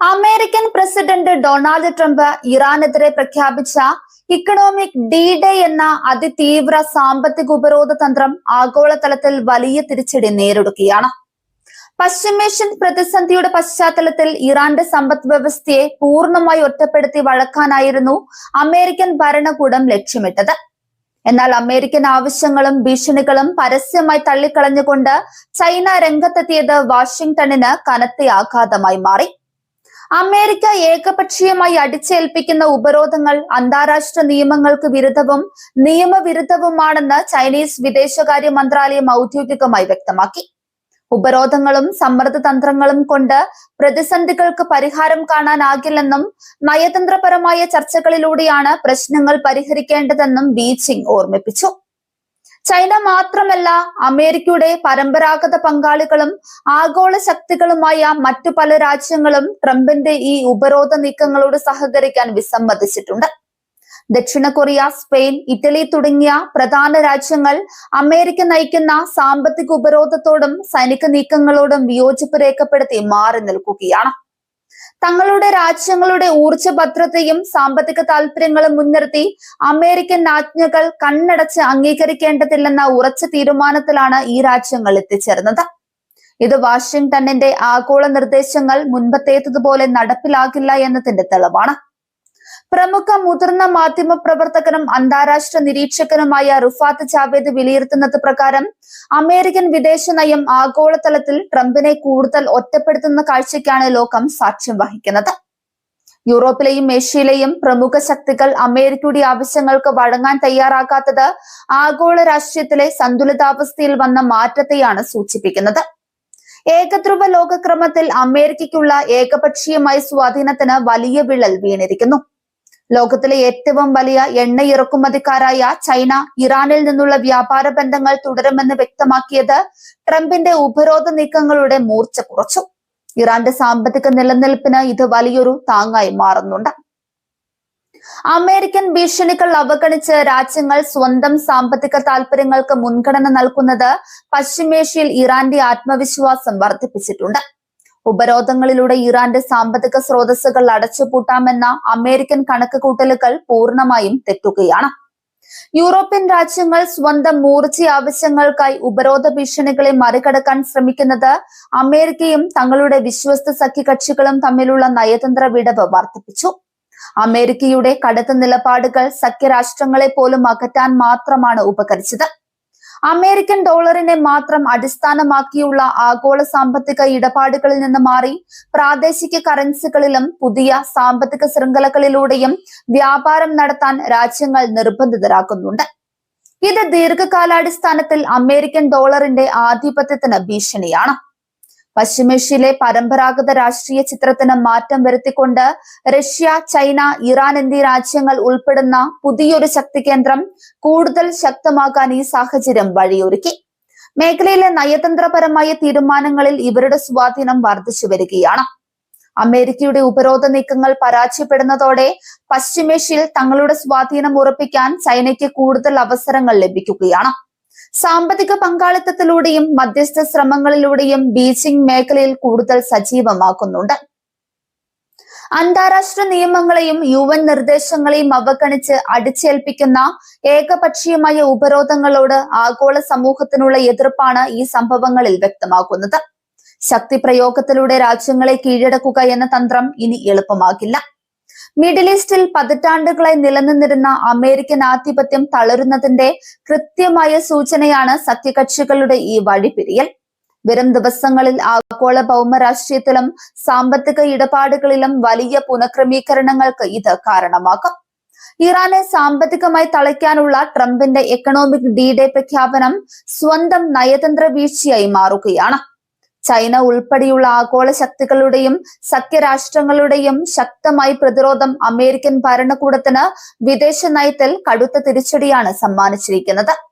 American president Donald Trump ഇറാനെതിരെ പ്രഖ്യാപിച്ച economic D-Day എന്ന അതിതീവ്ര സാമ്പത്തിക ഉപരോധ തന്ത്രം ആഗോളതലത്തിൽ വലിയ തിരിച്ചടി നേരിടുകയാണ്. പശ്ചിമേഷ്യൻ പ്രതിസന്ധിയുടെ പശ്ചാത്തലത്തിൽ ഇറാന്റെ സമ്പദ് വ്യവസ്ഥയെ പൂർണ്ണമായി ഒറ്റപ്പെടുത്തി വളക്കാനായിരുന്നു അമേരിക്കൻ ഭരണകൂടം ലക്ഷ്യമിട്ടത്. എന്നാൽ അമേരിക്കൻ ആവശ്യങ്ങളും ഭീഷണികളും പരസ്യമായി തള്ളിക്കളഞ്ഞുകൊണ്ട് ചൈന രംഗത്തെത്തിയത് വാഷിംഗ്ടണിന് കനത്ത ആഘാതമായി മാറി. അമേരിക്ക ഏകപക്ഷീയമായി അടിച്ചേൽപ്പിക്കുന്ന ഉപരോധങ്ങൾ അന്താരാഷ്ട്ര നിയമങ്ങൾക്ക് വിരുദ്ധവും നിയമവിരുദ്ധവുമാണെന്ന് ചൈനീസ് വിദേശകാര്യ മന്ത്രാലയം ഔദ്യോഗികമായി വ്യക്തമാക്കി. ഉപരോധങ്ങളും സമ്മർദ്ദ തന്ത്രങ്ങളും കൊണ്ട് പ്രതിസന്ധികൾക്ക് പരിഹാരം കാണാനാകില്ലെന്നും നയതന്ത്രപരമായ ചർച്ചകളിലൂടെയാണ് പ്രശ്നങ്ങൾ പരിഹരിക്കേണ്ടതെന്നും ബീജിംഗ് ഓർമ്മിപ്പിച്ചു. ചൈന മാത്രമല്ല, അമേരിക്കയുടെ പരമ്പരാഗത പങ്കാളികളും ആഗോള ശക്തികളുമായ മറ്റു പല രാജ്യങ്ങളും ട്രംപിന്റെ ഈ ഉപരോധ നീക്കങ്ങളോട് സഹകരിക്കാൻ വിസമ്മതിച്ചിട്ടുണ്ട്. ദക്ഷിണ കൊറിയ, സ്പെയിൻ, ഇറ്റലി തുടങ്ങിയ പ്രധാന രാജ്യങ്ങൾ അമേരിക്ക നയിക്കുന്ന സാമ്പത്തിക ഉപരോധത്തോടും സൈനിക നീക്കങ്ങളോടും വിയോജിപ്പ് രേഖപ്പെടുത്തി മാറി നിൽക്കുകയാണ്. തങ്ങളുടെ രാജ്യങ്ങളുടെ ഊർജ്ജ ഭദ്രതയും സാമ്പത്തിക താൽപര്യങ്ങളും മുൻനിർത്തി അമേരിക്കൻ ആജ്ഞകൾ കണ്ണടച്ച് അംഗീകരിക്കേണ്ടതില്ലെന്ന ഉറച്ച തീരുമാനത്തിലാണ് ഈ രാജ്യങ്ങൾ എത്തിച്ചേർന്നത്. ഇത് വാഷിംഗ്ടണിന്റെ ആഗോള നിർദ്ദേശങ്ങൾ മുൻപത്തേതുപോലെ നടപ്പിലാകില്ല എന്നതിന്റെ തെളിവാണ്. പ്രമുഖ മുതിർന്ന മാധ്യമ പ്രവർത്തകനും അന്താരാഷ്ട്ര നിരീക്ഷകനുമായ റുഫാത്ത് ജാവേദ് വിലയിരുത്തുന്നത് പ്രകാരം അമേരിക്കൻ വിദേശ നയം ആഗോളതലത്തിൽ ട്രംപിനെ കൂടുതൽ ഒറ്റപ്പെടുത്തുന്ന കാഴ്ചയ്ക്കാണ് ലോകം സാക്ഷ്യം വഹിക്കുന്നത്. യൂറോപ്പിലെയും ഏഷ്യയിലെയും പ്രമുഖ ശക്തികൾ അമേരിക്കയുടെ ആവശ്യങ്ങൾക്ക് വഴങ്ങാൻ തയ്യാറാകാത്തത് ആഗോള രാഷ്ട്രീയത്തിലെ സന്തുലിതാവസ്ഥയിൽ വന്ന മാറ്റത്തെയാണ് സൂചിപ്പിക്കുന്നത്. ഏകധ്രുവ ലോകക്രമത്തിൽ അമേരിക്കയ്ക്കുള്ള ഏകപക്ഷീയമായ സ്വാധീനത്തിന് വലിയ വിള്ളൽ വീണിരിക്കുന്നു. ലോകത്തിലെ ഏറ്റവും വലിയ എണ്ണ ഇറക്കുമതിക്കാരായ ചൈന ഇറാനിൽ നിന്നുള്ള വ്യാപാര ബന്ധങ്ങൾ തുടരുമെന്ന് വ്യക്തമാക്കിയത് ട്രംപിന്റെ ഉപരോധ നീക്കങ്ങളുടെ മൂർച്ച കുറച്ചു. ഇറാന്റെ സാമ്പത്തിക നിലനിൽപ്പിന് ഇത് വലിയൊരു താങ്ങായി മാറുന്നുണ്ട്. അമേരിക്കൻ ഭീഷണികൾ അവഗണിച്ച് രാജ്യങ്ങൾ സ്വന്തം സാമ്പത്തിക താൽപര്യങ്ങൾക്ക് മുൻഗണന നൽകുന്നത് പശ്ചിമേഷ്യയിൽ ഇറാന്റെ ആത്മവിശ്വാസം വർദ്ധിപ്പിച്ചിട്ടുണ്ട്. ഉപരോധങ്ങളിലൂടെ ഇറാന്റെ സാമ്പത്തിക സ്രോതസ്സുകൾ അടച്ചുപൂട്ടാമെന്ന അമേരിക്കൻ കണക്കുകൂട്ടലുകൾ പൂർണ്ണമായും തെറ്റുകയാണ്. യൂറോപ്യൻ രാജ്യങ്ങൾ സ്വന്തം ഊർജ്ജ ആവശ്യങ്ങൾക്കായി ഉപരോധ ഭീഷണികളെ മറികടക്കാൻ ശ്രമിക്കുന്നത് അമേരിക്കയും തങ്ങളുടെ വിശ്വസ്ത സഖ്യകക്ഷികളും തമ്മിലുള്ള നയതന്ത്ര വിടവ് വർദ്ധിപ്പിച്ചു. അമേരിക്കയുടെ കടുത്ത നിലപാടുകൾ സഖ്യരാഷ്ട്രങ്ങളെ പോലും അകറ്റാൻ മാത്രമാണ് ഉപകരിച്ചത്. അമേരിക്കൻ ഡോളറിനെ മാത്രം അടിസ്ഥാനമാക്കിയുള്ള ആഗോള സാമ്പത്തിക ഇടപാടുകളിൽ നിന്ന് മാറി പ്രാദേശിക കറൻസികളിലും പുതിയ സാമ്പത്തിക ശൃംഖലകളിലൂടെയും വ്യാപാരം നടത്താൻ രാജ്യങ്ങൾ നിർബന്ധിതരാക്കുന്നുണ്ട്. ഇത് ദീർഘകാലാടിസ്ഥാനത്തിൽ അമേരിക്കൻ ഡോളറിന്റെ ആധിപത്യത്തിന് ഭീഷണിയാണ്. പശ്ചിമേഷ്യയിലെ പരമ്പരാഗത രാഷ്ട്രീയ ചിത്രത്തിന് മാറ്റം വരുത്തിക്കൊണ്ട് റഷ്യ, ചൈന, ഇറാൻ എന്നീ രാജ്യങ്ങൾ ഉൾപ്പെടുന്ന പുതിയൊരു ശക്തി കേന്ദ്രം കൂടുതൽ ശക്തമാക്കാൻ ഈ സാഹചര്യം വഴിയൊരുക്കി. മേഖലയിലെ നയതന്ത്രപരമായ തീരുമാനങ്ങളിൽ ഇവരുടെ സ്വാധീനം വർദ്ധിച്ചു വരികയാണ്. അമേരിക്കയുടെ ഉപരോധ നീക്കങ്ങൾ പരാജയപ്പെടുന്നതോടെ പശ്ചിമേഷ്യയിൽ തങ്ങളുടെ സ്വാധീനം ഉറപ്പിക്കാൻ ചൈനയ്ക്ക് കൂടുതൽ അവസരങ്ങൾ ലഭിക്കുകയാണ്. സാമ്പത്തിക പങ്കാളിത്തത്തിലൂടെയും മധ്യസ്ഥ ശ്രമങ്ങളിലൂടെയും ബീജിംഗ് മേഖലയിൽ കൂടുതൽ സജീവമാക്കുന്നുണ്ട്. അന്താരാഷ്ട്ര നിയമങ്ങളെയും UN നിർദ്ദേശങ്ങളെയും അവഗണിച്ച് അടിച്ചേൽപ്പിക്കുന്ന ഏകപക്ഷീയമായ ഉപരോധങ്ങളോട് ആഗോള സമൂഹത്തിനുള്ള എതിർപ്പാണ് ഈ സംഭവങ്ങളിൽ വ്യക്തമാക്കുന്നത്. ശക്തി പ്രയോഗത്തിലൂടെ രാജ്യങ്ങളെ കീഴടക്കുക എന്ന തന്ത്രം ഇനി എളുപ്പമാകില്ല. മിഡിൽ ഈസ്റ്റിൽ പതിറ്റാണ്ടുകളായി നിലനിന്നിരുന്ന അമേരിക്കൻ ആധിപത്യം തളരുന്നതിന്റെ കൃത്യമായ സൂചനയാണ് സഖ്യകക്ഷികളുടെ ഈ വഴിപിരിയൽ. വരും ദിവസങ്ങളിൽ ആഗോള ഭൗമരാഷ്ട്രീയത്തിലും സാമ്പത്തിക ഇടപാടുകളിലും വലിയ പുനഃക്രമീകരണങ്ങൾക്ക് ഇത് കാരണമാകും. ഇറാനെ സാമ്പത്തികമായി തളയ്ക്കാനുള്ള ട്രംപിന്റെ എക്കണോമിക് ഡി-ഡേ പ്രഖ്യാപനം സ്വന്തം നയതന്ത്ര വീഴ്ചയായി മാറുകയാണ്. ചൈന ഉൾപ്പെടെയുള്ള ആഗോള ശക്തികളുടെയും സഖ്യരാഷ്ട്രങ്ങളുടെയും ശക്തമായ പ്രതിരോധം അമേരിക്കൻ ഭരണകൂടത്തിന് വിദേശ നയത്തിൽ കടുത്ത തിരിച്ചടിയാണ് സമ്മാനിച്ചിരിക്കുന്നത്.